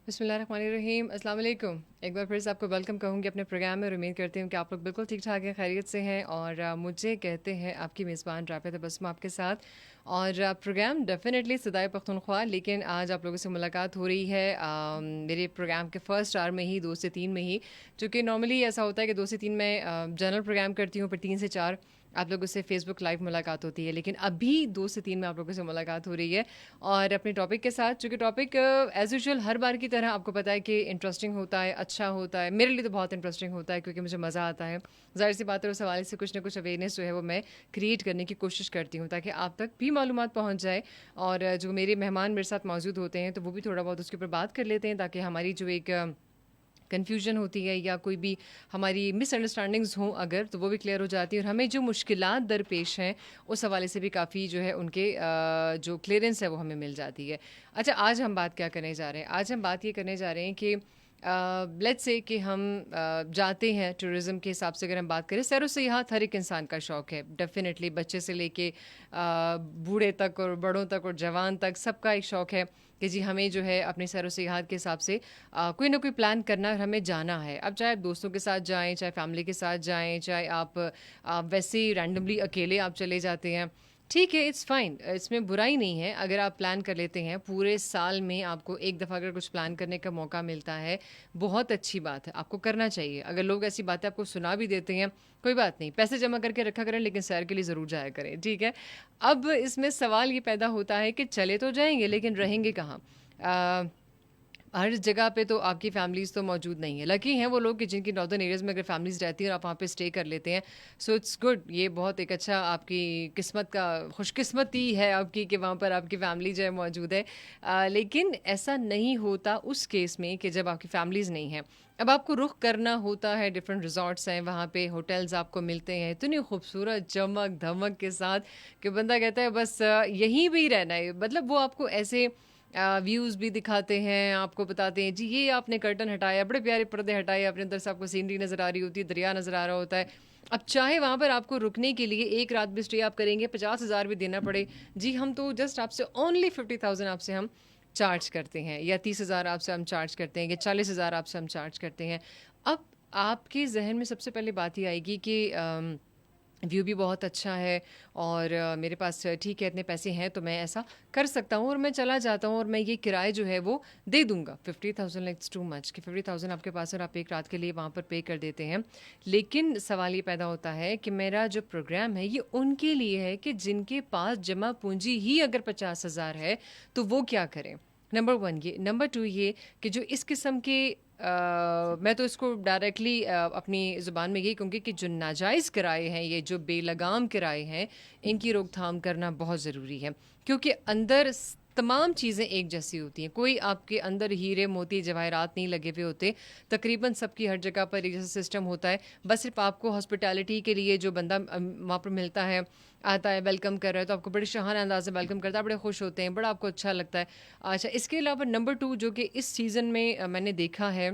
बिस्मिल्लाहिर्रहमानिर्रहीम, अस्सलाम वालेकुम। एक बार फिर से आपको वेलकम कहूँगी अपने प्रोग्राम में और उम्मीद करती हूँ कि आप लोग बिल्कुल ठीक-ठाक हैं, खैरियत से हैं और मुझे कहते हैं आपकी मेज़बान राफ़िया तबस्सुम आपके साथ और प्रोग्राम डेफ़िनेटली सदाए पख्तूनख्वा। लेकिन आज आप लोगों से मुलाकात हो रही है मेरे प्रोग्राम के फर्स्ट आवर में ही 2 से 3 में ही, चूँकि नॉर्मली ऐसा होता है कि 2 से 3 मैं जनरल प्रोग्राम करती हूँ, फिर 3 से 4 आप लोगों से फ़ेसबुक लाइव मुलाकात होती है। लेकिन अभी 2 से 3 में आप लोगों से मुलाकात हो रही है और अपने टॉपिक के साथ, चूँकि टॉपिक एज़ यूजुअल हर बार की तरह आपको पता है कि इंटरेस्टिंग होता है, अच्छा होता है। मेरे लिए तो बहुत इंटरेस्टिंग होता है क्योंकि मुझे मज़ा आता है। ज़ाहिर-सी बात है उस हवाले से कुछ ना कुछ अवेयरनेस जो है वो मैं क्रिएट करने की कोशिश करती हूँ ताकि आप तक भी मालूमात पहुँच जाए और जो मेरे मेहमान मेरे साथ मौजूद होते हैं तो वो भी थोड़ा बहुत उसके ऊपर बात कर लेते हैं ताकि हमारी जो एक कन्फ्यूजन होती है या कोई भी हमारी मिसअंडरस्टैंडिंग्स हों अगर, तो वो भी क्लियर हो जाती है और हमें जो मुश्किलात दरपेश हैं, उस हवाले से भी काफ़ी जो है उनके जो क्लियरेंस है वो हमें मिल जाती है। अच्छा, आज हम बात क्या करने जा रहे हैं? आज हम बात ये करने जा रहे हैं कि लेट्स से कि हम जाते हैं टूरिज़्म के हिसाब से अगर हम बात करें, सैर-ओ-सयाहत हर एक इंसान का शौक़ है। डेफ़िनेटली बच्चे से लेके बूढ़े तक और बड़ों तक और जवान तक सबका एक शौक़ है कि जी हमें जो है अपनी सैर-ओ-सयाहत के हिसाब से कोई ना कोई प्लान करना है और हमें जाना है। अब चाहे आप दोस्तों के साथ जाएँ, चाहे फैमिली के साथ जाएँ, चाहे आप वैसे ही रैंडमली अकेले आप चले जाते हैं। ठीक है, इट्स फाइन, इसमें बुराई नहीं है अगर आप प्लान कर लेते हैं। पूरे साल में आपको एक दफ़ा अगर कुछ प्लान करने का मौका मिलता है, बहुत अच्छी बात है, आपको करना चाहिए। अगर लोग ऐसी बातें आपको सुना भी देते हैं, कोई बात नहीं, पैसे जमा करके रखा करें लेकिन सैर के लिए ज़रूर जाया करें, ठीक है? अब इसमें सवाल ये पैदा होता है कि चले तो जाएँगे लेकिन रहेंगे कहाँ? अ हर जगह पे तो आपकी फैमिलीज़ तो मौजूद नहीं है। लकी हैं वो लोग कि जिनकी नॉर्दर्न एरियाज़ में अगर फैमिलीज़ रहती हैं और आप वहाँ पे स्टे कर लेते हैं। सो इट्स गुड, ये बहुत एक अच्छा आपकी किस्मत का खुशकिस्मती है आपकी कि वहाँ पर आपकी फैमिली जो है मौजूद है। लेकिन ऐसा नहीं होता उस केस में कि जब आपकी फैमिलीज़ नहीं हैं। अब आपको रुख करना होता है, डिफरेंट रिज़ॉर्ट्स हैं, वहाँ पे होटल्स आपको मिलते हैं, इतनी खूबसूरत चमक-धमक के साथ कि बंदा कहता है बस यहीं पे ही रहना है। मतलब वो आपको ऐसे व्यूज़ भी दिखाते हैं, आपको बताते हैं जी ये आपने कर्टन हटाया, बड़े प्यारे पर्दे हटाए, अपने अंदर से आपको सीनरी नज़र आ रही होती है, दरिया नज़र आ रहा होता है। अब चाहे वहाँ पर आपको रुकने के लिए 1 रात भी स्टे आप करेंगे, 50,000 भी देना पड़े, जी हम तो जस्ट आपसे ओनली 50,000 आपसे हम चार्ज करते हैं या 30,000 आपसे हम चार्ज करते हैं या 40,000 आपसे हम चार्ज करते हैं। अब आपके ज़हन में सबसे पहले बात ये आएगी कि व्यू भी बहुत अच्छा है और मेरे पास ठीक है इतने पैसे हैं तो मैं ऐसा कर सकता हूँ और मैं चला जाता हूँ और मैं ये किराए जो है वो दे दूँगा। 50,000 लाइक इट्स टू मच कि 50,000 आपके पास है और आप 1 रात के लिए वहाँ पर पे कर देते हैं। लेकिन सवाल ये पैदा होता है कि मेरा जो प्रोग्राम है ये उनके लिए है कि जिनके पास जमा पूँजी ही अगर 50,000 है तो वो क्या करें? नंबर 1 ये। नंबर 2 ये कि जो इस किस्म के मैं तो इसको डायरेक्टली अपनी ज़ुबान में यही कहूँगी कि जो नाजायज़ किराए हैं, ये जो बेलगाम किराए हैं, इनकी रोकथाम करना बहुत ज़रूरी है। क्योंकि अंदर तमाम चीज़ें एक जैसी होती हैं। कोई आपके अंदर हीरे, मोती, जवाहरात नहीं लगे हुए होते। तकरीबन सबकी हर जगह पर एक जैसा सिस्टम होता है। बस सिर्फ़ आपको हॉस्पिटैलिटी के लिए जो बंदा वहाँ पर मिलता है, आता है, वेलकम कर रहा है, तो आपको बड़े शाहाना अंदाज़ से वेलकम करता है, बड़े खुश होते हैं, बड़ा आपको अच्छा लगता है। अच्छा, इसके अलावा नंबर 2 जो कि इस सीज़न में मैंने देखा है,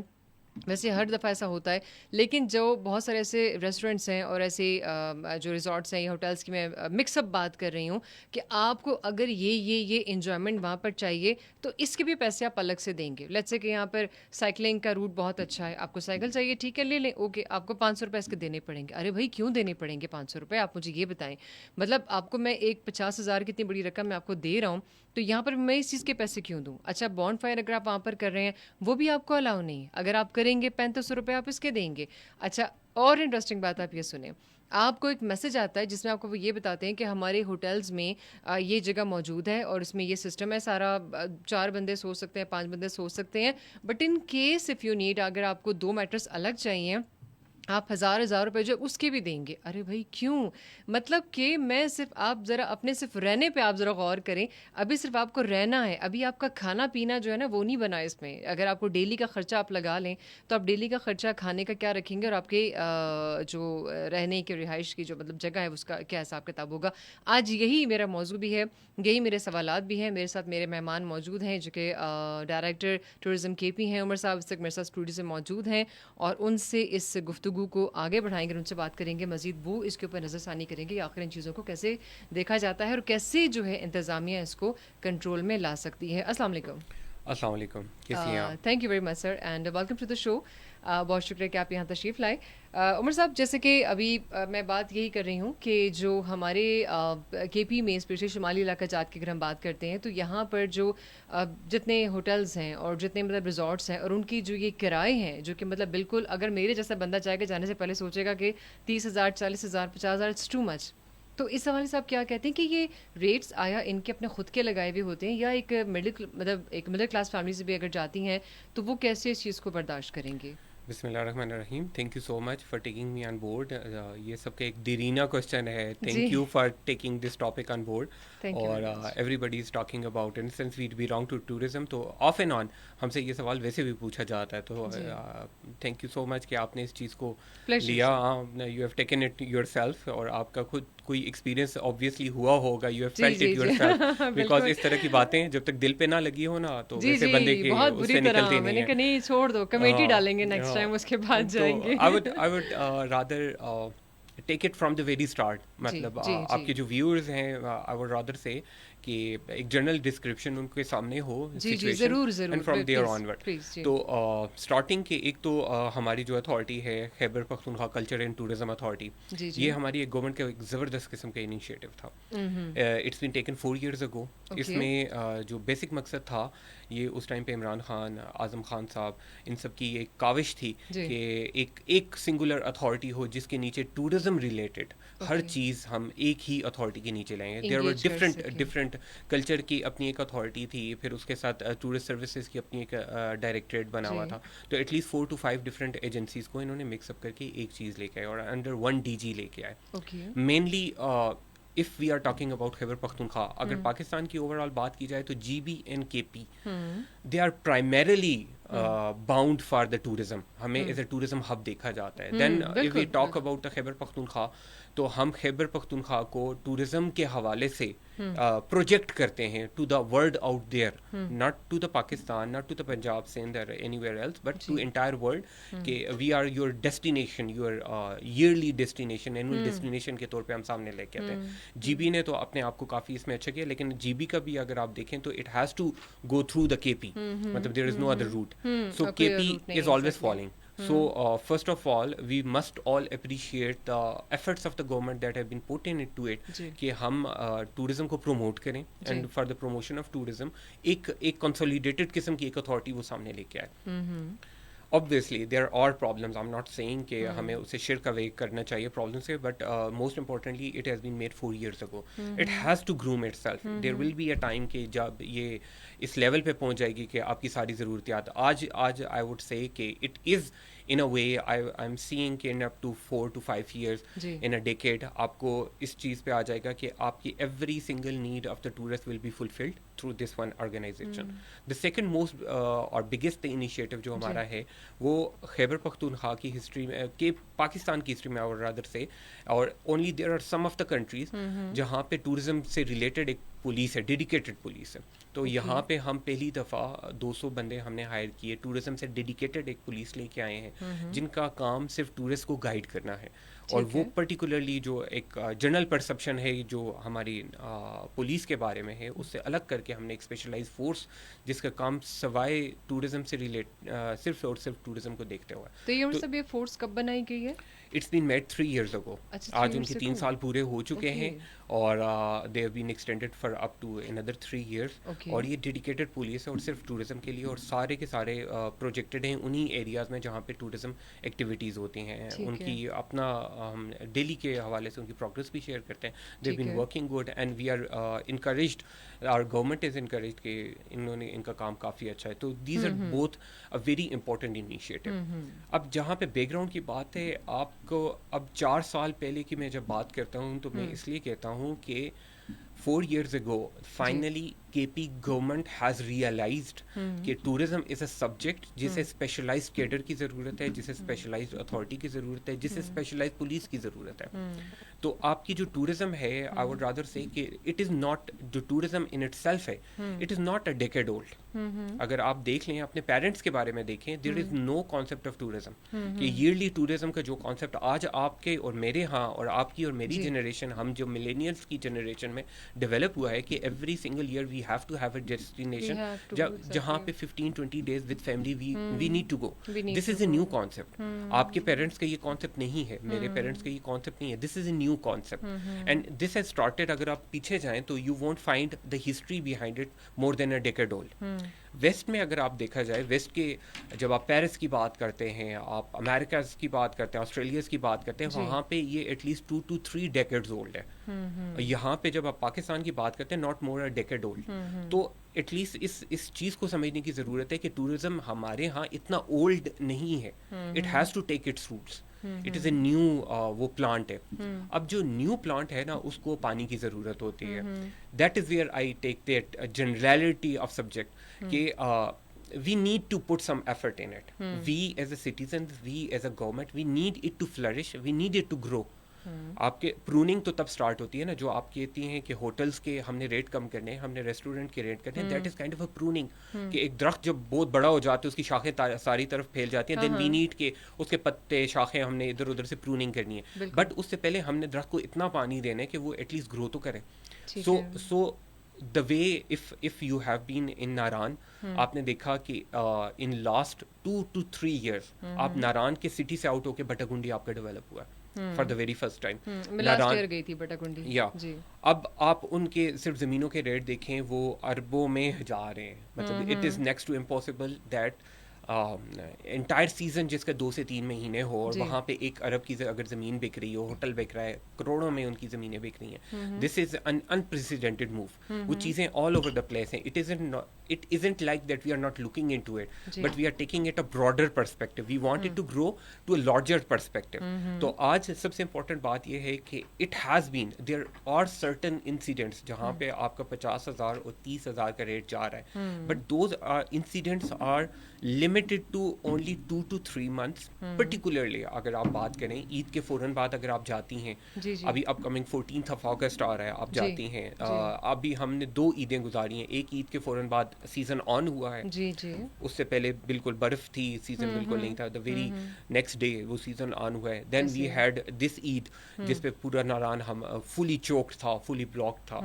वैसे हर दफ़ा ऐसा होता है, लेकिन जो बहुत सारे ऐसे रेस्टोरेंट्स हैं और ऐसे जो रिज़ॉर्ट्स हैं या होटल्स की मैं मिक्स अप बात कर रही हूँ कि आपको अगर ये एन्जॉयमेंट वहाँ पर चाहिए, तो इसके भी पैसे आप अलग से देंगे। लेट्स से कि यहाँ पर साइक्लिंग का रूट बहुत अच्छा है, आपको साइकिल चाहिए, ठीक है, ले लें, ओके, आपको ₹500 इसके देने पड़ेंगे। अरे भई, क्यों देने पड़ेंगे ₹500? आप मुझे ये बताएँ। मतलब आपको मैं एक 50,000 की इतनी बड़ी रकम मैं आपको दे रहा हूँ, तो यहाँ पर मैं इस चीज़ के पैसे क्यों दूँ? अच्छा, बॉनफायर अगर आप वहाँ पर कर रहे हैं, वो भी आपको अलाउ नहीं है। अगर आप करेंगे ₹3500 आप इसके देंगे। अच्छा, और इंटरेस्टिंग बात आप ये सुनें, आपको एक मैसेज आता है जिसमें आपको वो ये बताते हैं कि हमारे होटल्स में ये जगह मौजूद है और इसमें ये सिस्टम है सारा, 4 बंदे सो सकते हैं, 5 बंदे सो सकते हैं। But in case if you need, अगर आपको 2 मैट्रेस अलग चाहिए, आप हज़ार-हज़ार रुपए जो उसके भी देंगे। अरे भई क्यों? मतलब कि मैं सिर्फ़, आप ज़रा अपने सिर्फ़ रहने पे आप ज़रा गौर करें। अभी सिर्फ़ आपको रहना है, अभी आपका खाना-पीना जो है ना वो नहीं बना इसमें। अगर आपको डेली का खर्चा आप लगा लें, तो आप डेली का खर्चा खाने का क्या रखेंगे और आपके जो रहने की रिहाइश की जो मतलब जगह है उसका क्या हिसाब-किताब होगा। आज यही मेरा मौज़ू भी है, यही मेरे सवालात भी हैं। मेरे साथ मेरे मेहमान मौजूद हैं जो कि डायरेक्टर टूरिज़्म केपी हैं उमर साहब, इस वक़्त मेरे साथ स्टूडियो से मौजूद हैं और उनसे इस गुफ्तगू को आगे बढ़ाएँगे, उनसे बात करेंगे मज़ीद, वो इसके ऊपर नज़रसानी करेंगे कि आखिर इन चीज़ों को कैसे देखा जाता है और कैसे जो है इंतज़ामिया इसको कंट्रोल में ला सकती है। अस्सलाम वालेकुम। अस्सलाम वालेकुम, कैसी हैं आप? Thank you very much sir and welcome to the show. बहुत शुक्रिया कि आप यहाँ तशरीफ़ लाए। उमर साहब, जैसे कि अभी मैं बात यही कर रही हूँ कि जो हमारे केपी में स्पेशली शुमाली इलाका जात की अगर हम बात करते हैं तो यहाँ पर जो जितने होटल्स हैं और जितने मतलब रिजॉर्ट्स हैं और उनकी जो ये किराए हैं, जो कि मतलब बिल्कुल अगर मेरे जैसा बंदा जाएगा जाने से पहले सोचेगा कि 30,000 40,000 50,000 इट्स टू मच। तो इस हवाले से आप क्या कहते हैं कि ये रेट्स आया इनके अपने खुद के लगाए हुए होते हैं या एक मिडिल क्लास फैमिली से भी अगर जाती हैं तो वो कैसे इस चीज़ को बर्दाश्त करेंगे? बिस्मिल्लाहिर्रहमानिर्रहीम। Thank you so much for taking me on board. ये सबका एक दीरीना क्वेश्चन है। जी, thank you for taking this topic on board. Thank you और very much. Everybody is talking about in sense we belong to tourism, तो off and on हमसे ये सवाल वैसे भी पूछा जाता है। तो जी, थैंक यू सो मच कि आपने इस चीज़ को प्लेजर लिया। Sir. You have taken it yourself, और आपका खुद कोई एक्सपीरियंस ऑब्वियसली हुआ होगा। यू हैव जी, फेल्ट जी, इट जी। योरसेल्फ, बिकॉज बिल्कुल। इस तरह की बातें जब तक दिल पे ना लगी हो ना, तो जी, वैसे जी, बंदे के बहुत बुरी उससे तरह निकलती नहीं मैंने है। कहा नहीं छोड़ दो, कमेटी हाँ, डालेंगे नेक्स्ट टाइम उसके बाद तो जाएँगे। I would rather take it from the very start. जी, मतलब जी, जी। आपके जो व्यूअर्स हैं, आई वुड रादर से कि एक जनरल डिस्क्रिप्शन उनके सामने हो जी, जी, सिचुएशन, ज़रूर, एंड ज़रूर। From there please, onward. Please, जी। तो स्टार्टिंग के एक तो हमारी जो अथॉरिटी है, Khyber Pakhtunkhwa culture and tourism authority, जी, ये जी। हमारी एक गवर्नमेंट का एक ज़बरदस्त किस्म का इनिशिएटिव था। Hmm. It's been taken 4 years ago। Okay. इसमें जो बेसिक मकसद था, ये उस टाइम पे इमरान खान, आज़म खान साहब, इन सब की एक काविश थी जी, कि एक सिंगुलर अथॉरिटी हो जिसके नीचे टूरिज़्म रिलेटेड हर ओके। चीज़ हम एक ही अथॉरिटी के नीचे लाएंगे। देयर वर एंगेज कर डिफरेंट सकें। डिफरेंट कल्चर की अपनी एक अथॉरिटी थी, फिर उसके साथ टूरिस्ट सर्विसेज की अपनी एक डायरेक्टरेट बना हुआ जी, था। तो एटलीस्ट 4 to 5 डिफरेंट एजेंसीज को इन्होंने मिक्सअप करके एक चीज़ लेके आए और अंडर वन डीजी लेके आए। Okay. Mainly if we are talking about Khyber Pakhtunkhwa, अगर हुँ, पाकिस्तान की ओवरऑल बात की जाए तो GB and KP, hmm, they are primarily hmm, bound for the tourism. हमें hmm, as a tourism hub देखा जाता है। देन इफ़ वी बिल्कुल, टॉक बिल्कुल। अबाउट द खैबर पख्तूनख्वा, तो हम खैबर पख्तूनख्वा को टूरिज्म के हवाले से हुँ, प्रोजेक्ट करते हैं to the world out there, hmm, not to the Pakistan, not to the Punjab, Sindh और एनीवेयर एल्स, बट टू जी, एंटायर वर्ल्ड। हुँ, कि we are your destination, your yearly destination, annual hmm, destination के तौर पे हम सामने लेके आते हैं। हुँ, हुँ, जीबी ने तो अपने आप को काफ़ी इसमें अच्छा किया, लेकिन जीबी का भी अगर आप देखें तो it has to go through the KP. मतलब there is no other route. So और कोई और KP रूट नहीं is है always एग्ज़ैक्टली। falling. So हुँ, first of all, we must all appreciate the efforts of the government that have been put in into it, जी, कि हम tourism को प्रमोट करें, जी। And for the promotion of tourism एक consolidated किस्म की एक अथॉरिटी वो सामने लेके आए। Hmm, hmm, obviously there are problems, I am not saying कि हमें हुँ, उसे शिरक अवे करना चाहिए प्रॉब्लम से, but most importantly it has been made 4 years ago। Hmm, it hmm, has to groom itself. Hmm, there hmm, will be a time कि जब ये इस लेवल पे पहुंच जाएगी कि आपकी सारी ज़रूरियात आज आज आई वुड से कि it is in a way, I am seeing कि in up to 4 to 5 years, जी, इन अ डेकेड, आपको इस चीज़ पे आ जाएगा कि आपकी every single need of the tourist will be fulfilled through this one organisation. Hmm, the second most और बिगेस्ट इनिशिएटिव जो जी, हमारा है, वो खैबर पख्तूनख्वा की हिस्ट्री में, के पाकिस्तान की हिस्ट्री में और रादर से, और only there are some of the countries hmm, hmm, जहाँ पे टूरिज्म से रिलेटेड एक पुलिस है, डेडिकेटेड पुलिस है। तो ओके, यहाँ पे हम पहली दफ़ा 200 बंदे हमने हायर किए, टूरिज्म से डेडिकेटेड एक पुलिस लेके आए हैं, हुँ, हुँ, जिनका काम सिर्फ टूरिस्ट को गाइड करना है। और ठीक वो है। पर्टिकुलरली जो एक जनरल परसेप्शन है जो हमारी पुलिस के बारे में है, उससे अलग करके हमने एक स्पेशलाइज फोर्स जिसका काम सवाए टूरिज्म से रिलेट सिर्फ और सिर्फ टूरिज्म को देखते हुए। तो ये तो मतलब ये फ़ोर्स कब बनाई गई है? It's been made 3 years ago। अच्छा, 3 आज इयर्स उनके 3 साल अगो। पूरे हो चुके ओके, हैं, और they have been extended for up to another 3 years। Okay, और ये डेडिकेटेड पुलिस है और सिर्फ टूरिज्म के लिए, और सारे के सारे प्रोजेक्टेड हैं उन्हीं एरियाज़ में जहाँ पे टूरिज्म एक्टिविटीज़ होती हैं। ठीक है, उनकी अपना हम डेली के हवाले से उनकी प्रोग्रेस भी शेयर करते हैं। दे ठीक बीन है। Working good and we are encouraged, our government is encouraged कि इन्होंने इनका काम काफ़ी अच्छा है। तो these hmm, are hmm, both a very important initiative. Hmm, hmm, अब जहाँ पे बैकग्राउंड की बात है, आपको अब 4 साल पहले की मैं जब बात करता हूँ तो मैं हुँ, इसलिए कहता हूँ कि 4 years ago ji, finally KP government has realized हुँ, कि टूरिज्म इज़ अ सब्जेक्ट जिसे हुँ, स्पेशलाइज्ड कैडर की ज़रूरत है, जिसे हुँ, स्पेशलाइज्ड अथॉरिटी की ज़रूरत है, जिसे हुँ, स्पेशलाइज्ड पुलिस की ज़रूरत है। हुँ, तो आपकी जो टूरिज्म है, आई हुँ, वुड रादर से कि इट इज़ नॉट, जो टूरिज्म इन इटसेल्फ है, hmm, it is not a decade old. Hmm, hmm, अगर आप देख लें, अपने पेरेंट्स के बारे में देखें, there is hmm, no concept of tourism. Hmm, कि हुँ, ईयरली टूरिज्म का जो कॉन्सेप्ट आज आपके और मेरे यहाँ और आपकी और मेरी जी, जनरेशन, हम जो मिलेनियल्स की जनरेशन में डेवलप हुआ है कि every single year we we have to have a destination have to, जहाँ exactly. पे 15-20 days with family we need to go. We need this to is a new go. Concept. आपके parents का ये concept नहीं है, मेरे parents का ये कॉन्सेप्ट नहीं है. This is a new concept and this has started. अगर आप पीछे जाएं तो you won't find the history behind it more than a decade old. West में अगर आप देखा जाए, वेस्ट के जब आप पेरिस की बात करते हैं, आप अमेरिका की बात करते हैं, ऑस्ट्रेलिया की बात करते हैं, जी। वहाँ पे ये एटलीस्ट 2 to 3 डेकेड्स ओल्ड है. और यहाँ पे जब आप पाकिस्तान की बात करते हैं, not more a decade old. तो एटलीस्ट इस चीज़ को समझने की ज़रूरत है कि टूरिज्म हमारे यहाँ इतना ओल्ड नहीं है. It has to take its roots. It is a new वो प्लांट है. अब जो न्यू प्लांट है ना, उसको पानी की ज़रूरत होती है. That is where I take that generality of subject कि we need to put some effort in it. We as a citizens, we as a government, we need it to flourish, we need it to grow. आपके pruning तो तब start होती है ना, जो आप कहती हैं कि होटल्स के हमने रेट कम करने हैं, हमने रेस्टोरेंट के रेट करने हैं. That is kind of a pruning. कि एक दरख्त जब बहुत बड़ा हो जाता है, उसकी शाखें सारी तरफ फैल जाती हैं, देन वी नीड के उसके पत्ते शाखें हमने इधर उधर से प्रूनिंग करनी है. बट उससे पहले हमने दरख्त को इतना पानी देना है कि वो एटलीस्ट ग्रो तो करे. So the way if you have been in Naran, आपने देखा कि इन लास्ट 2 to 3 years आप नारान के सिटी से आउट होके बटागुंडी आपका डेवलप हुआ for the very first time. मैं लास्ट ईयर गई थी बटागुंडी. या जी. अब आप उनके सिर्फ ज़मीनों के रेट देखें, वो अरबों में जा रहे हैं. मतलब it is next to impossible that entire season जिसका 2 से 3 महीने हो और वहाँ पे 1 अरब की अगर ज़मीन बिक रही हो, होटल बिक रहा है, करोड़ों में उनकी ज़मीनें बिक रही हैं. This is un unprecedented move. वो चीज़ें ऑल ओवर द प्लेस हैं. It isn't like that we are not looking into it, but we are taking it a broader perspective. We want it to grow to a larger perspective. तो आज सबसे important बात यह है कि it has been there are certain incidents जहाँ पे आपका 50,000 और 30,000 का रेट जा रहा है, but those incidents are limited to only 2 to 3 months. particularly अगर आप बात करें ईद के फ़ौरन बाद अगर आप जाती हैं, अभी अपकमिंग 14th of August आ रहा है, आप जाती हैं. अभी हमने 2 ईदें गुजारी हैं. एक ईद के फ़ौरन बाद सीज़न ऑन हुआ है. उससे पहले बिल्कुल बर्फ़ थी, सीज़न बिल्कुल नहीं था. द वेरी नेक्स्ट डे वो सीज़न ऑन हुआ है. Then we had this Eid जिस पे पूरा नारान हम फुली चोक्ड था, फुली ब्लॉक था.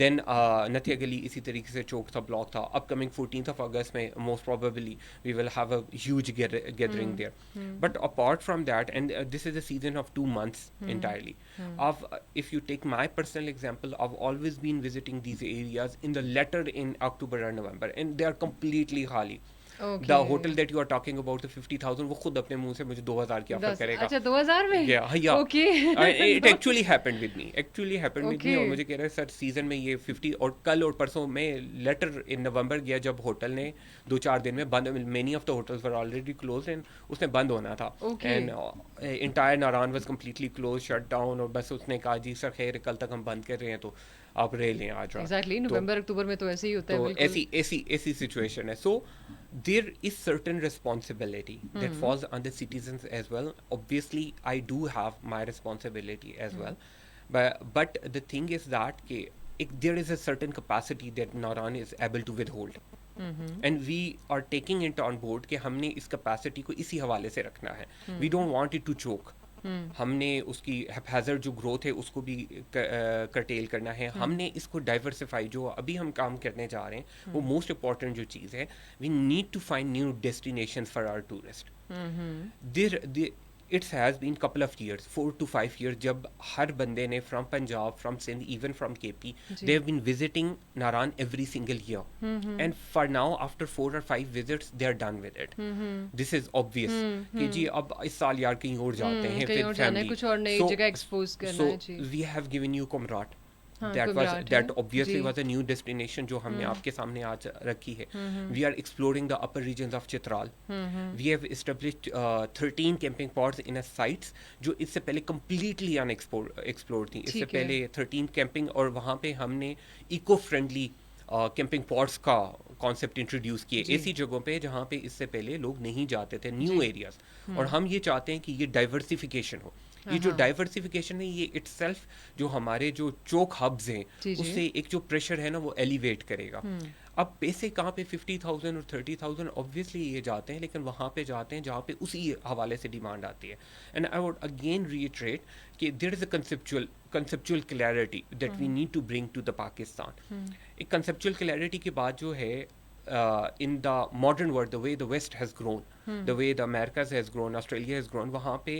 देन नथिया गली इसी तरीके से चोक था, ब्लॉक था. अपकमिंग 14th of August में most probably we will have a huge gathering there. But apart from that, and this is a season of 2 months entirely. If you take my personal example, I've always been visiting these areas in the latter in October and November, and they are completely khali. Okay. The hotel that you are talking about, the 50,000, वो खुद अपने मुंह से मुझे 2,000 की offer करेगा. अच्छा 2000 में? Yeah. Okay. It actually happened with me. और मुझे कह रहे हैं सर सीजन में ये 50, और कल और परसों में लेटर इन नवंबर गया जब होटल ने 2-4 दिन में बंद, many of the hotels were already closed end उसने बंद होना था. And entire Naran was completely close, shut down. और बस उसने कहा जी सर खैर कल तक हम बंद कर रहे हैं, तो आप रह लें आज रात. एग्जैक्टली नवंबर अक्टूबर में तो ऐसे ही होता है. तो ऐसी सिचुएशन है. सो there is certain responsibility that falls on the citizens as well. Obviously I do have my responsibility as well, but the thing is that there is a certain capacity that Naran is able to withhold. And we are taking it on board कि हमने इस capacity को इसी हवाले से रखना है. We don't want it to choke. हमने उसकी हैज़र्ड जो ग्रोथ है उसको भी कर्टेल करना है. हमने इसको डाइवर्सिफाई, जो अभी हम काम करने जा रहे हैं वो मोस्ट इम्पॉर्टेंट जो चीज़ है, we need to find new destinations for our tourist. It has been couple of years, 4 to 5 years, जब हर बंदे ने from Punjab, from Sindh, even from KP, they have been visiting Naran every single year. And for now, after 4 or 5 visits, they are done with it. This is obvious कि जी अब इस साल यार कहीं और जाते हैं with family. कुछ और नई जगह एक्सपोज करना है. जी. So we have given you Kumrat. That obviously was a new destination जो हमने आपके सामने आज रखी है. We are exploring the upper regions of Chitral. We have established 13 camping pods in a sites जो इससे पहले completely unexplored थी. इससे पहले 13 camping, और वहाँ पे हमने eco friendly कैंपिंग पॉड्स का कॉन्सेप्ट इंट्रोड्यूस किए ऐसी जगहों पे जहाँ पे इससे पहले लोग नहीं जाते थे, न्यू एरियाज. और हम ये चाहते हैं कि ये डाइवर्सिफिकेशन हो. ये जो डाइवर्सिफिकेशन है, ये इटसेल्फ जो हमारे जो चोक हब्स हैं उससे एक जो प्रेशर है ना वो एलिवेट करेगा. अब पैसे कहाँ पे 50,000 और 30,000 ऑब्वियसली ये जाते हैं, लेकिन वहाँ पे जाते हैं जहाँ पे उसी हवाले से डिमांड आती है. And I would again reiterate कि there is a conceptual clarity that we need to bring to the Pakistan. एक कंसेप्चुअल क्लैरिटी की बात जो है, in the modern world, the way the West has grown, the way the Americas has grown, Australia has grown, वहाँ पे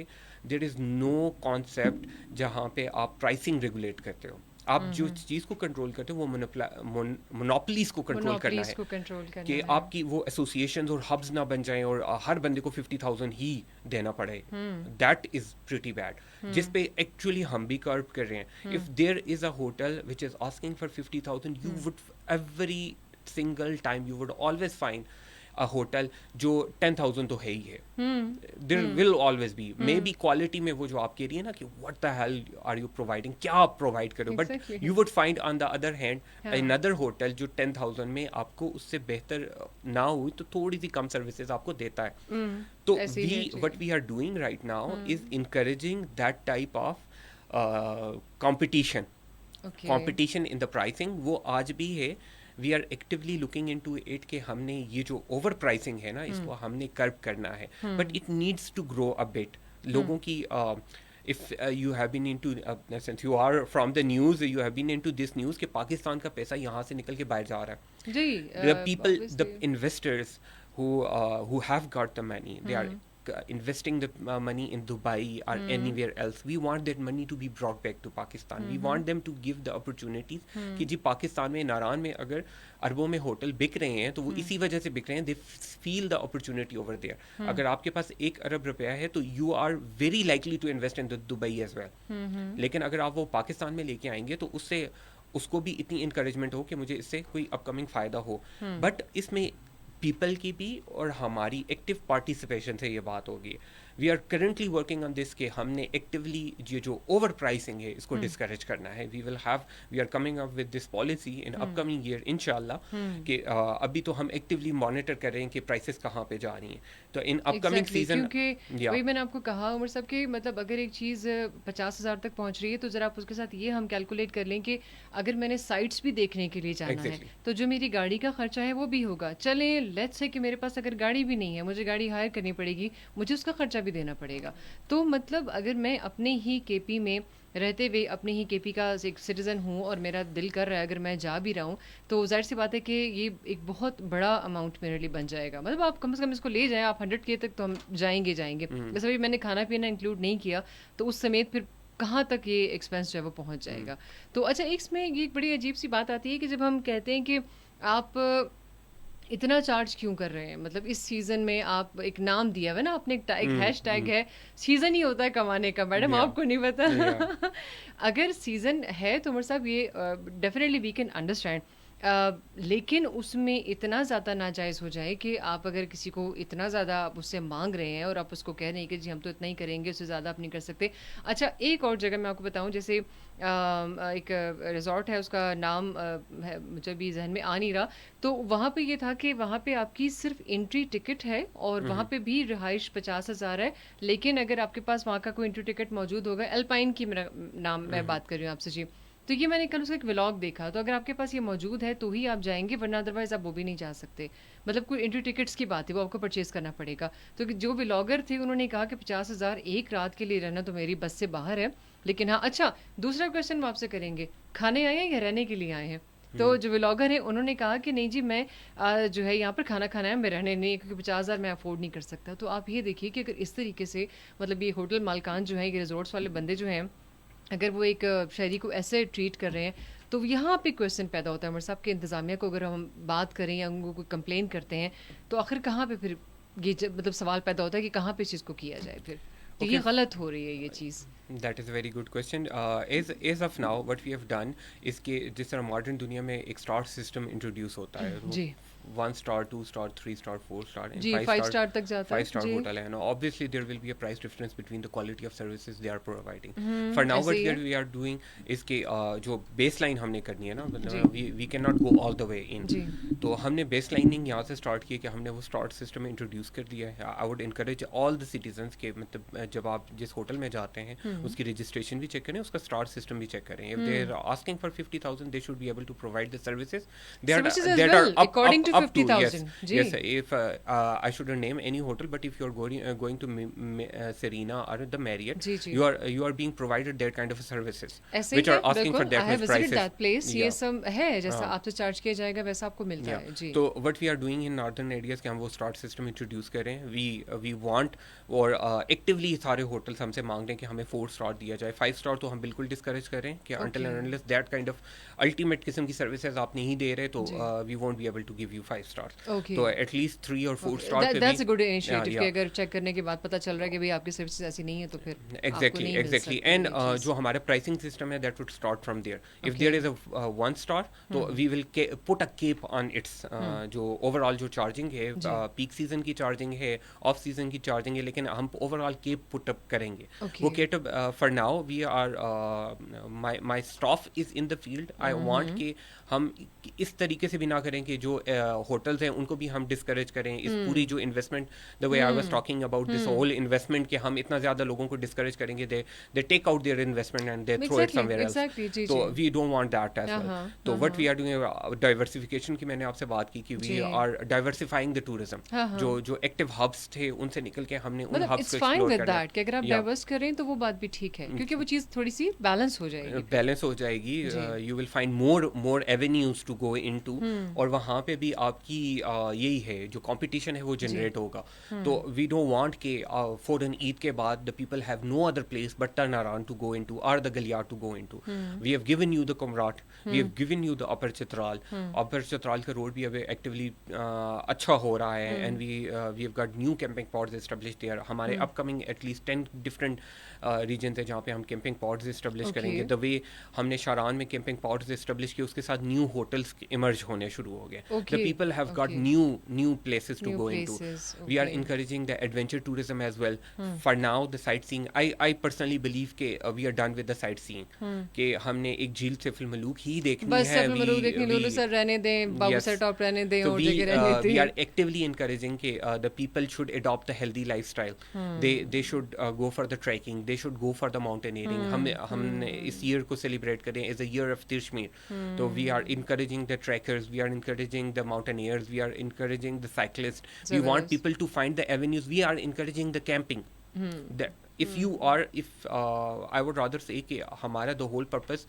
there is no concept जहाँ पे आप pricing regulate करते हो. आप जो चीज़ को कंट्रोल करते हो वो मोनोपोलीज को कंट्रोल करना है, कि आपकी वो एसोसिएशंस और हब्स ना बन जाएं और हर बंदे को 50,000 ही देना पड़े. दैट इज प्रिटी बैड, जिस पे एक्चुअली हम भी कर्व कर रहे हैं. If there is a hotel which is asking for 50,000, you would every single time you would always find a hotel जो 10,000 तो है ही है. There will always be maybe quality में वो जो आप कह रही है ना कि what the hell are you providing, क्या आप provide करो, but you would find on the other hand another hotel जो 10,000 में आपको उससे बेहतर ना हुई तो थोड़ी सी कम सर्विसेज आपको देता है. तो what we are doing right now is encouraging that type of competition in the pricing. वो आज भी है. We are actively looking into it कि हमने ये जो ओवर प्राइसिंग है ना, इसको हमने कर्व करना है, but it needs to grow a bit. लोगों की if you have been into since you are from the news, you have been into this news कि पाकिस्तान का पैसा यहाँ से निकल के बाहर जा रहा है. जी, the people, the investors who have got the money, they are investing the money in Dubai or anywhere else. We want that money to be brought back to Pakistan. We want them to give the opportunities कि जी पाकिस्तान में, नारान में अगर अरबों में hotel बिक रहे हैं तो वो इसी वजह से बिक रहे हैं. They feel the opportunity over there. अगर आपके पास 1 अरब रुपया है तो you are very likely to invest in the Dubai as well. लेकिन अगर आप वो पाकिस्तान में लेके आएंगे तो उससे उसको भी इतनी इंकरेजमेंट हो कि मुझे इससे कोई अपकमिंग फ़ायदा हो. बट इसमें पीपल की भी और हमारी एक्टिव पार्टिसिपेशन से ये बात होगी. We are currently working on this कि हमने एक्टिवली ये जो ओवर प्राइसिंग है इसको डिस्करेज करना है. We are coming up with this policy in upcoming year इंशाल्लाह. कि अभी तो हम एक्टिवली मॉनिटर कर रहे हैं कि प्राइसेस कहाँ पे जा रही हैं. तो इन अपकमिंग सीजन, क्योंकि वही मैंने आपको कहा उमर साहब कि मतलब अगर एक चीज़ 50,000 तक पहुँच रही है तो ज़रा आप उसके साथ ये हम कैलकुलेट कर लें कि अगर मैंने साइट्स भी देखने के लिए जाना है तो जो मेरी गाड़ी का खर्चा है वो भी होगा. चलें लेट्स से कि मेरे पास अगर गाड़ी भी नहीं है, मुझे गाड़ी हायर करनी पड़ेगी, मुझे उसका खर्चा भी देना पड़ेगा. तो मतलब अगर मैं अपने ही केपी में रहते हुए अपने ही केपी का एक सिटीज़न हूँ और मेरा दिल कर रहा है अगर मैं जा भी रहा हूँ तो जाहिर सी बात है कि ये एक बहुत बड़ा अमाउंट मेरे लिए बन जाएगा. मतलब आप कम से कम इसको ले जाएं, आप 100K तक तो हम जाएंगे. वैसे अभी मैंने खाना पीना इंक्लूड नहीं किया तो उस समेत फिर कहाँ तक ये एक्सपेंस जो है वो पहुँच जाएगा. तो अच्छा, इसमें ये एक बड़ी अजीब सी बात आती है कि जब हम कहते हैं कि आप इतना चार्ज क्यों कर रहे हैं. मतलब इस सीज़न में आप एक नाम दिया हुआ है ना आपने, एक हैशटैग है, सीज़न ही होता है कमाने का. मैडम आपको नहीं पता. अगर सीज़न है तो उमर साहब ये डेफिनेटली वी कैन अंडरस्टैंड, लेकिन उसमें इतना ज़्यादा नाजायज़ हो जाए कि आप अगर किसी को इतना ज़्यादा आप उससे मांग रहे हैं और आप उसको कह रहे हैं कि जी हम तो इतना ही करेंगे, उससे ज़्यादा आप नहीं कर सकते. अच्छा, एक और जगह मैं आपको बताऊं, जैसे एक रिजॉर्ट है, उसका नाम है मुझे भी जहन में आ नहीं रहा. तो वहाँ पे ये था कि वहाँ पे आपकी सिर्फ एंट्री टिकट है और वहाँ पे भी रिहाइश 50,000 है. लेकिन अगर आपके पास वहाँ का कोई एंट्री टिकट मौजूद होगा, एल्पाइन की मेरा नाम मैं बात कर रही हूँ आपसे जी. तो ये मैंने कल उसका एक व्लॉग देखा. तो अगर आपके पास ये मौजूद है तो ही आप जाएंगे, वरना अदरवाइज आप वो भी नहीं जा सकते. मतलब कोई एंट्री टिकट्स की बात है, वो आपको परचेज करना पड़ेगा. तो जो व्लॉगर थे उन्होंने कहा कि 50,000 एक रात के लिए रहना तो मेरी बस से बाहर है. लेकिन हाँ, अच्छा दूसरा क्वेश्चन हम आपसे करेंगे, खाने आए हैं या रहने के लिए आए हैं? तो जो व्लॉगर है उन्होंने कहा कि नहीं जी मैं जो है यहाँ पर खाना खाना है, मैं रहने नहीं, क्योंकि 50,000 मैं अफोर्ड नहीं कर सकता. तो आप ये देखिए कि अगर इस तरीके से मतलब ये होटल मालकान जो है, ये रिजॉर्ट्स वाले बंदे जो हैं, अगर वो एक शहरी को ऐसे ट्रीट कर रहे हैं तो यहाँ पे क्वेश्चन पैदा होता है उमर साहब कि इंतज़ामिया को अगर हम बात करें या उनको कोई कंप्लेन करते हैं तो आखिर कहाँ पे फिर ये मतलब सवाल पैदा होता है कि कहाँ पे इस चीज़ को किया जाए फिर. तो ये गलत हो रही है ये चीज़. That is a very good question. As of now, what we have done is कि जिस तरह मॉडर्न दुनिया में एक स्टार सिस्टम इंट्रोड्यूस होता है, जी 1 star, 2 star, 3 star, 4 star, and जी 5 स्टार तक जाता है. 5 star जी. hotel है. Now, obviously, there will be a price difference between the quality of services they are providing. For now, what ऐसे ही है. we are doing is कि जो baseline हमने करनी है ना, जी. मतलब we cannot go all the way in. जी. तो हमने baselining यहाँ से start की कि हमने वो स्टार सिस्टम इंट्रोड्यूस कर दिया है. I would encourage all the citizens के मतलब जब आप जिस होटल में जाते हैं उसकी रजिस्ट्रेशन भी चेक करें, उसका स्टार सिस्टम भी चेक करें. If they are asking for 50,000 they should be able to provide the services Services as that well, are up according to up to. Yes, 50,000. जी. yes. If I shouldn't name any hotel, but if you're going to Serena or the Marriott, जी जी. you are being provided that kind of services ऐसे which he are है, asking for बिल्कुल. that I have much visited prices. that place. ये Yeah. सब है, जैसा हाँ. आपसे चार्ज किया जाएगा वैसा आपको मिलता Yeah. है. जी. तो what we are doing in northern areas कि हम वो स्टार्ट सिस्टम इंट्रोड्यूस करें. we want और एक्टिवली सारे होटल्स हमसे मांग रहे हैं कि हमें 4 स्टार दिया जाए. 5 स्टार तो हम बिल्कुल डिस्करेज करें कि until and unless that kind of ultimate किस्म की सर्विसेज आप नहीं दे रहे तो we won't be able to give you 5 stars. Okay. तो एटलीस्ट 3 और 4 स्टार पे That's a भी. good initiative Yeah, कि yeah. अगर चेक करने के बाद पता चल रहा है कि भाई आपकी सर्विसेज ऐसी नहीं है तो फिर आपको Exactly, नहीं मिल exactly. सकती And ये चीज़. जो हमारा प्राइसिंग सिस्टम है that would start from there. If Okay. there is a 1 star, तो we will put a cap on its जो overall जो चार्जिंग है, जी. पीक सीजन की चार्जिंग है, ऑफ सीजन की चार्जिंग है, लेकिन हम ओवरऑल केप पुट अप करेंगे. Okay. वो cap for now we are my staff is in the field. I want कि हम इस तरीके से भी ना करें कि जो होटल्स हैं उनको भी हम डिस्करेज करें. इस पूरी जो investment, the way I was talking about this whole investment, कि हम इतना ज़्यादा लोगों को डिस्करेज करेंगे, they take out their investment and they throw it Exactly, somewhere else. exactly, जी, तो जी. We don't want that as well. तो what we are doing diversification की मैंने आपसे बात की कि वी जी. Are diversifying the tourism. जो एक्टिव हब्स थे उनसे निकल के हमने उन मतलब हब्स इट्स को फाइन एक्सप्लोर विद करना. दैट कि अगर आप Yeah. डाइवर्स करें तो वो बात भी ठीक है क्योंकि वो चीज़ थोड़ी सी बैलेंस हो जाएगी. बैलेंस हो जाएगी. जी. You will find more avenues to go into. और वहाँ पे भी आपकी यही है जो कंपटीशन है वो जनरेट होगा. तो वी डोंट वांट के फॉरन ईद के बाद the people have no other place but turn around to go into और the Galiyat to go into. We have given you the Kumrat, we have given you the upper Chitral. Upper Chitral का road भी अब actively अच्छा हो रहा है and we have got new camping pods established there. हमारे upcoming at least 10 different region है जहाँ पे हम कैंपिंग पॉड्स एस्टेब्लिश Okay. करेंगे. द वे हमने शारान में कैंपिंग पॉड्स एस्टेब्लिश किए उसके साथ न्यू होटल्स इमर्ज होने शुरू हो गए. Okay. The people have got Okay. New places to New go into. places, We are okay. encouraging the adventure tourism as well. For now, the sightseeing. I personally believe कि we are done with the sightseeing. कि हमने एक झील से film Malook ही देखनी बस है. सब लोग देखने लुलु सर रहने दें, बाबू Yes. सर टॉप रहने दें So और जगह रहने we दें. are actively encouraging कि the people should adopt the healthy lifestyle. They should go for the trekking. They should go for the mountaineering. हमने इस year को celebrate करें as a year of Tirshmir. So we are encouraging the trekkers. We are encouraging the mountaineers. We are encouraging the cyclists. We want Zabardast. people to find the avenues. We are encouraging the camping. That if I would rather say कि हमारा the whole purpose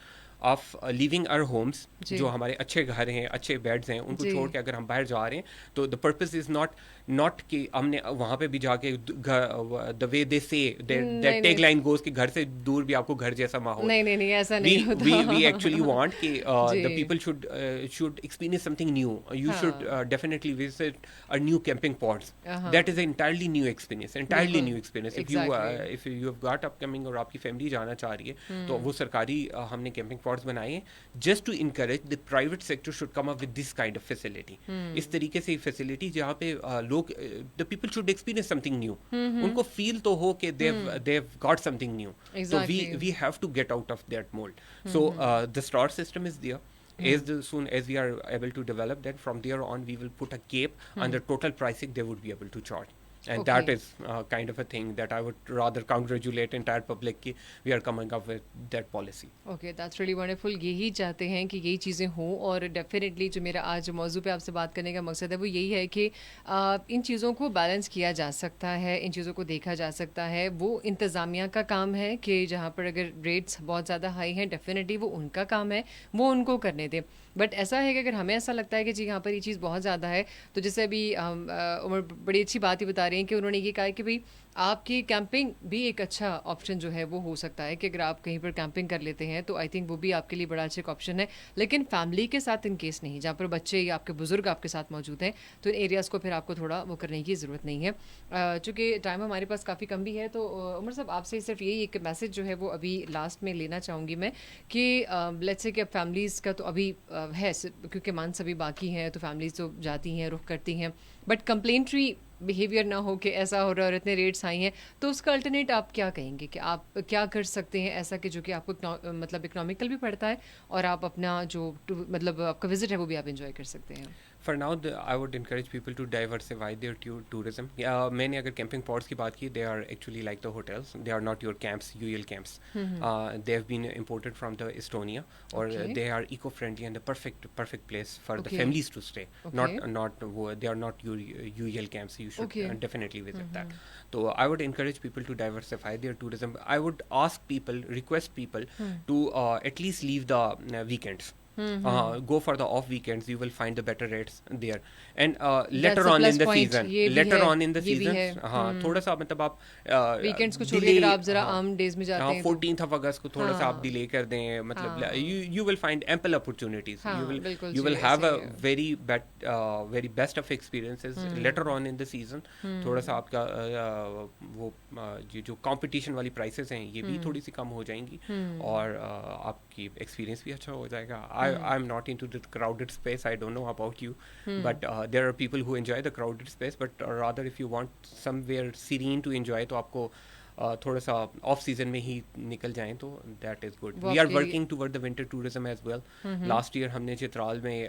of leaving our homes, जी. जो हमारे अच्छे घर हैं, अच्छे beds हैं, उनको जी. छोड़ के अगर हम बाहर जा रहे हैं तो द पर्पस इज नॉट कि हमने वहाँ पे भी जाके the way they say that tag line goes कि घर से दूर भी आपको घर जैसा माहौल. नहीं ऐसा नहीं होता. we actually want कि जी. the people should experience something new. You हाँ. should definitely visit a new camping pods. Uh-huh. That is an entirely new experience. Entirely बिल्कुल. new experience. Exactly. If you have got upcoming और आपकी family जाना चाह रही है तो वो सरकारी हमने कैंपिंग पॉड्स बनाए हैं just to encourage the private sector should come up with this kind of facility. इस तरीके से फैसिलिटी जहाँ पे लोग the people should experience something new. उनको feel तो हो कि they've got something new. Exactly. So we have to get out of that mold. So the star system is there. Soon as we are able to develop that, from there on we will put a cap on the total pricing they would be able to charge. And Okay. that is kind of a thing that I would rather congratulate entire public कि we are coming up with that policy. Okay that's really wonderful. यही चाहते हैं कि यही चीज़ें हों और definitely जो मेरा आज मौजू पे आपसे बात करने का मकसद है वो यही है कि इन चीज़ों को बैलेंस किया जा सकता है, इन चीज़ों को देखा जा सकता है. वो इंतज़ामिया का काम है कि जहाँ पर अगर रेट्स बहुत ज़्यादा हाई हैं डेफिनेटली वो उनका काम है, वो उनको करने दें. बट ऐसा है कि अगर हमें ऐसा लगता है कि जी यहाँ पर ये चीज़ बहुत ज़्यादा है तो जैसे अभी उमर बड़ी अच्छी बात ही बता रही हैं कि उन्होंने ये कहा कि भाई आपकी कैंपिंग भी एक अच्छा ऑप्शन जो है वो हो सकता है कि अगर आप कहीं पर कैंपिंग कर लेते हैं तो आई थिंक वो भी आपके लिए बड़ा अच्छा एक ऑप्शन है. लेकिन फैमिली के साथ इन केस नहीं, जहाँ पर बच्चे या आपके बुजुर्ग आपके साथ मौजूद हैं तो इन एरियाज़ को फिर आपको थोड़ा वो करने की ज़रूरत नहीं है. चूँकि टाइम हमारे पास काफ़ी कम भी है तो उमर साहब आपसे सिर्फ यही एक मैसेज जो है वो अभी लास्ट में लेना चाहूँगी मैं कि लेट्स से कि अब फैमिलीज़ का तो अभी है क्योंकि मंथ्स अभी बाकी हैं तो फैमिलीज़ तो जाती हैं, रुख करती हैं, बट कंप्लेंट्री बिहेवियर ना हो कि ऐसा हो रहा है और इतने रेट्स आई हैं तो उसका अल्टरनेट आप क्या कहेंगे कि आप क्या कर सकते हैं ऐसा कि जो कि आपको मतलब इकोनॉमिकल भी पड़ता है और आप अपना जो मतलब आपका विजिट है वो भी आप इंजॉय कर सकते हैं. For now, I would encourage people to diversify their tourism. मैंने अगर camping pods की बात की, they are actually like the hotels. They are not your camps, UL camps. They have been imported from the Estonia, or Okay. they are eco-friendly and the perfect place for the Okay. families to stay. Okay. They are not your UL camps. You should Okay. definitely visit that. So I would encourage people to diversify their tourism. I would request people to at least leave the weekends. Go for the off weekends. You will find the better rates there. And later That's a on in plus the point. season, ये भी later है, on in the ये भी season, है। हाँ थोड़ा सा मतलब आप वीकेंड्स को छोड़िए अगर आप जरा आम डेज में जाते हैं तो 14th of August को थोड़ा सा आप हाँ। डिले कर दें, मतलब हाँ। you will find ample opportunities. हाँ, You will बिल्कुल you will ji, have a ऐसे ही है। very best of experiences later on in the season. थोड़ा सा आपका वो ये जो कंपटीशन वाली प्राइसेस हैं ये भी थोड़ी सी कम हो जाएंगी और आपकी एक्सपीरियंस भी अच्छा हो जाएगा. I'm not into the crowded space. I don't know about you, but there are people who enjoy the crowded space. But rather, if you want somewhere serene to enjoy, तो आपको थोड़ा सा ऑफ सीजन में ही निकल जाएं तो that is good. वो we are आपके working toward the winter tourism as well. Last year हमने चित्राल में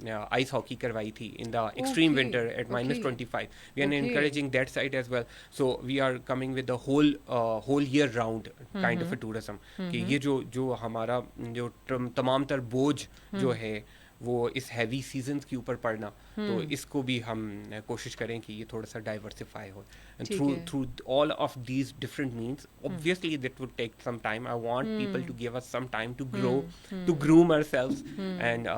आइस हॉकी करवाई थी in the extreme Okay, winter at okay, -25. We are okay. encouraging that side as well. So we are coming with the whole year round kind of a tourism. कि ये जो हमारा जो तमाम तर बोझ जो है वो इस हैवी सीजन्स के ऊपर पड़ना, तो इसको भी हम कोशिश करें कि ये थोड़ा सा डाइवर्सिफाई हो. And ठीक है। through all of these different means, obviously that would take some time. I want people to give us some time to grow, to groom ourselves, and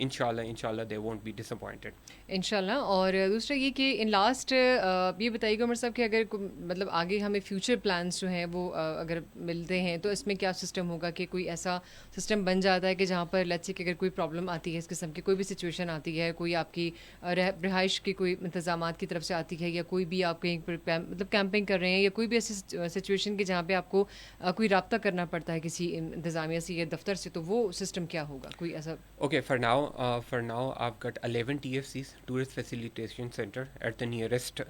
inshallah they won't be disappointed. इंशाल्लाह. और दूसरा ये कि in last ये बताइएगा उमर साहब कि अगर मतलब आगे हमें फ्यूचर प्लान्स जो हैं वो अगर मिलते हैं तो इसमें क्या सिस्टम होगा कि कोई ऐसा सिस्टम बन जाता है कि जहाँ पर लेट्स से कि अगर कोई प्रॉब्लम आती है इस किस्म की कोई भी सिचुएशन आती है, कोई आपकी रिहाइश की कोई इंतजामात की तरफ से आती है या कोई भी आप कहीं पर मतलब कैंपिंग कर रहे हैं या कोई भी ऐसी सिचुएशन की जहाँ पे आपको कोई रब्ता करना पड़ता है किसी इंतज़ामिया से या दफ्तर से, तो वो सिस्टम क्या होगा? कोई ऐसा Okay, for now I've got 11 TFCs, Tourist Facilitation Center, at the nearest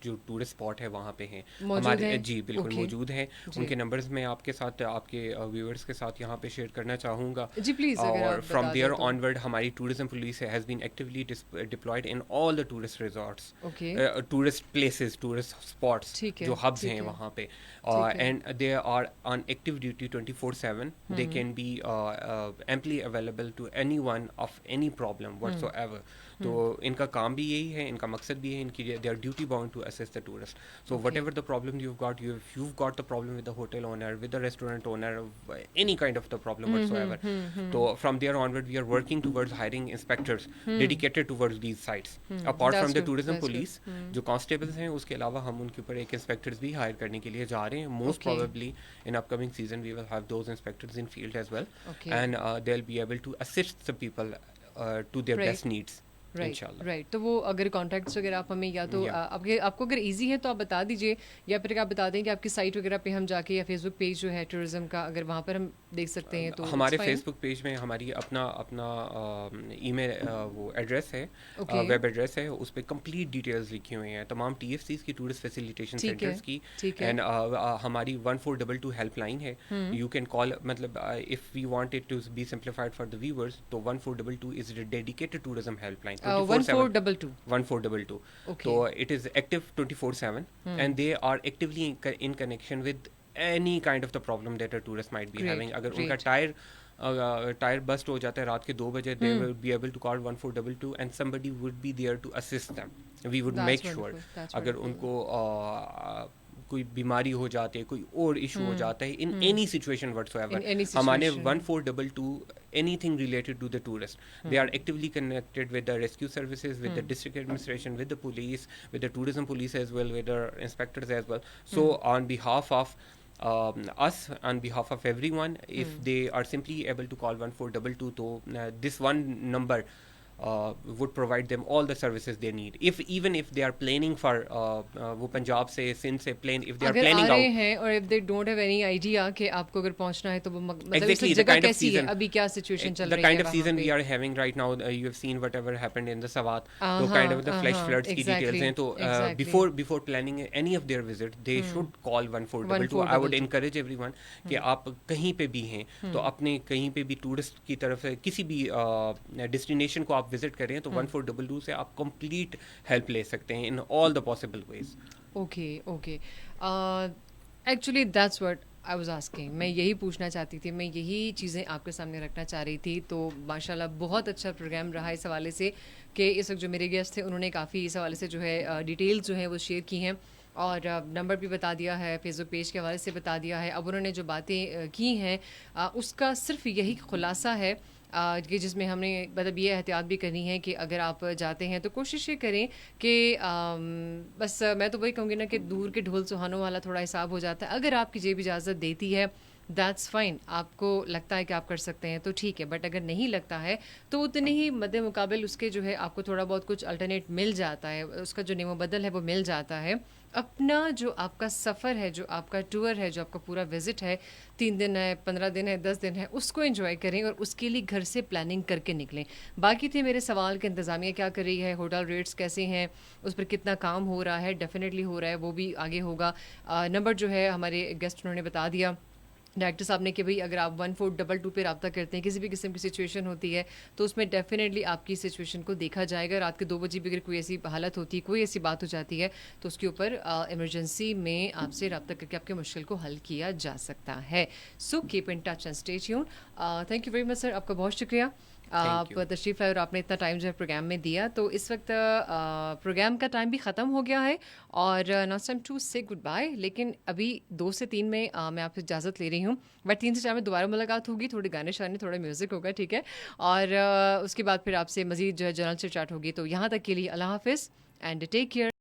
जो टूरिस्ट स्पॉट है वहाँ पे हैं मौजूद हैं? जी बिल्कुल Okay. मौजूद हैं. जी। उनके नंबर्स मैं आपके साथ आपके व्यूअर्स के साथ यहाँ पे शेयर करना चाहूँगा. जी प्लीज़ अगर और आप फ्रॉम बता देयर दें तो। ऑनवर्ड हमारी tourism police has been actively deployed in all the tourist resorts, okay tourist places, tourist spots ठीक है, जो हब्स ठीक हैं है। वहाँ पे, ठीक है। And they are on active duty 24/7. They can be amply available to anyone of any problem whatsoever. तो इनका काम भी यही है, इनका मकसद भी है, इनकी they are duty bound to assist the tourist. So whatever the problem you've got the problem with the hotel owner, with the restaurant owner, any kind of the problem whatsoever. So from there onward we are working towards hiring inspectors dedicated towards these sites. Apart That's from the good, tourism that's good. police, जो constables हैं उसके अलावा हम उनके ऊपर एक inspectors भी hire करने के लिए जा रहे हैं. Most Okay. probably in upcoming season we will have those inspectors in field as well, Okay. and they'll be able to assist the people to their Right. best needs. Right इंशाल्लाह. Right. तो वो अगर contacts वगैरह आप हमें या तो Yeah. आपको अगर इजी है तो आप बता दीजिए, या फिर आप बता दें कि आपकी साइट वगैरह पे हम जाके या फेसबुक पेज जो है टूरिज्म का अगर वहाँ पर हम देख सकते हैं तो हमारे it's fine. फेसबुक पेज में हमारी अपना ईमेल वो एड्रेस है, Okay. वेब एड्रेस है, उस पर कंप्लीट डिटेल्स लिखी हुई हैं तमाम TFCs की, टूरिस्ट फैसिलिटेशन ठीक है, सेंटर्स की, ठीक है. एंड हमारी 1422 हेल्पलाइन है. यू कैन कॉल, मतलब if we want it to be simplified for the viewers, तो 1422 is dedicated tourism helpline 1422. 1422. Okay. So it is active 24/7, and they are actively in connection with any kind of the problem that a tourist might be Great, having. अगर great. उनका tyre bast हो जाता है रात के 2 बजे, they will be able to call 1422 and somebody would be there to assist them. We would That's make sure. wonderful, that's अगर wonderful. उनको कोई बीमारी हो जाती है, कोई और इशू हो जाता है, in any situation whatsoever, In any हमारे situation. 1422 anything related to the tourist, they are actively connected with the rescue services, with the district administration, with the police, with the tourism police as well, with the inspectors as well. So on behalf of us, on behalf of everyone, if they are simply able to call 1422, तो this one number would provide them all the services they need. Even if they are planning for वो पंजाब से, सिंध से if they are अगर planning आ रहे out, हैं और if they don't have any idea कि आपको अगर पहुंचना है तो वो मतलब Exactly, इस the जगह kind of कैसी है, season- अभी क्या सिचुएशन चल the रही है kind of वहाँ season पे. we are having right now, you have seen whatever happened in the Sawat, so Uh-huh, kind of the flash uh-huh, floods की exactly, details हैं, तो exactly. before planning any of their visit, they should call 1422. I would 1422. encourage everyone कि आप कहीं पे भी हैं तो अपने कहीं पे भी टूरिस्ट की तरफ से किसी भी डेस्टिनेशन को आप आप विजिट करें तो 1422 से आप कंप्लीट हेल्प ले सकते हैं इन all the possible ways. Okay, okay. Actually that's what I was asking. मैं यही पूछना चाहती थी, मैं यही चीज़ें आपके सामने रखना चाह रही थी। तो माशाल्लाह बहुत अच्छा प्रोग्राम रहा इस हवाले से कि इस वक्त जो मेरे गेस्ट थे उन्होंने काफ़ी इस हवाले से जो है डिटेल्स जो है वो शेयर की हैं, और नंबर भी बता दिया है, फेसबुक पेज के हवाले से बता दिया है। अब उन्होंने जो बातें की हैं उसका सिर्फ यही खुलासा है कि जिसमें हमने मतलब ये एहतियात भी करनी है कि अगर आप जाते हैं तो कोशिश ये करें कि बस मैं तो वही कहूँगी ना कि दूर के ढोल सुहानों वाला थोड़ा हिसाब हो जाता है। अगर आपकी जेब इजाज़त देती है दैट्स फाइन, आपको लगता है कि आप कर सकते हैं तो ठीक है, बट अगर नहीं लगता है तो उतनी ही मद्दे मुकाबिल उसके जो है आपको थोड़ा बहुत कुछ अल्टरनेट मिल जाता है, उसका जो नेमो बदल है वो मिल जाता है। अपना जो आपका सफ़र है, जो आपका टूर है, जो आपका पूरा विज़िट है, 3 दिन है, 15 दिन है, 10 दिन है, उसको एंजॉय करें और उसके लिए घर से प्लानिंग करके निकलें। बाकी थे मेरे सवाल कि इंतज़ामिया क्या कर रही है, होटल रेट्स कैसे हैं, उस पर कितना काम हो रहा है, डेफिनेटली हो रहा है, वो भी आगे होगा। नंबर जो है हमारे गेस्ट उन्होंने बता दिया डायरेक्टर साहब ने कि भाई अगर आप 1422 पे रब्ता करते हैं, किसी भी किस्म की सिचुएशन होती है तो उसमें डेफिनेटली आपकी सिचुएशन को देखा जाएगा। रात के 2 बजे भी अगर कोई ऐसी हालत होती है, कोई ऐसी बात हो जाती है तो उसके ऊपर इमरजेंसी में आपसे रब्ता करके आपके मुश्किल को हल किया जा सकता है। So keep in touch and stay tuned. Thank you very much sir, आपका बहुत शुक्रिया। थैंक आप यू। तशरीफ़ लाए और आपने इतना टाइम जो है प्रोग्राम में दिया। तो इस वक्त प्रोग्राम का टाइम भी ख़त्म हो गया है और नाउ टाइम टू से गुड बाय। लेकिन अभी 2 से 3 में मैं आपसे इजाज़त ले रही हूँ, बट 3 से 4 में दोबारा मुलाकात होगी, थोड़े गाने शाने, थोड़ा म्यूज़िक होगा, ठीक है? और उसके बाद फिर आपसे मज़ीद जो है जनरल से चैट होगी। तो यहाँ तक के लिए अल्लाह हाफ़िज़ एंड टेक केयर।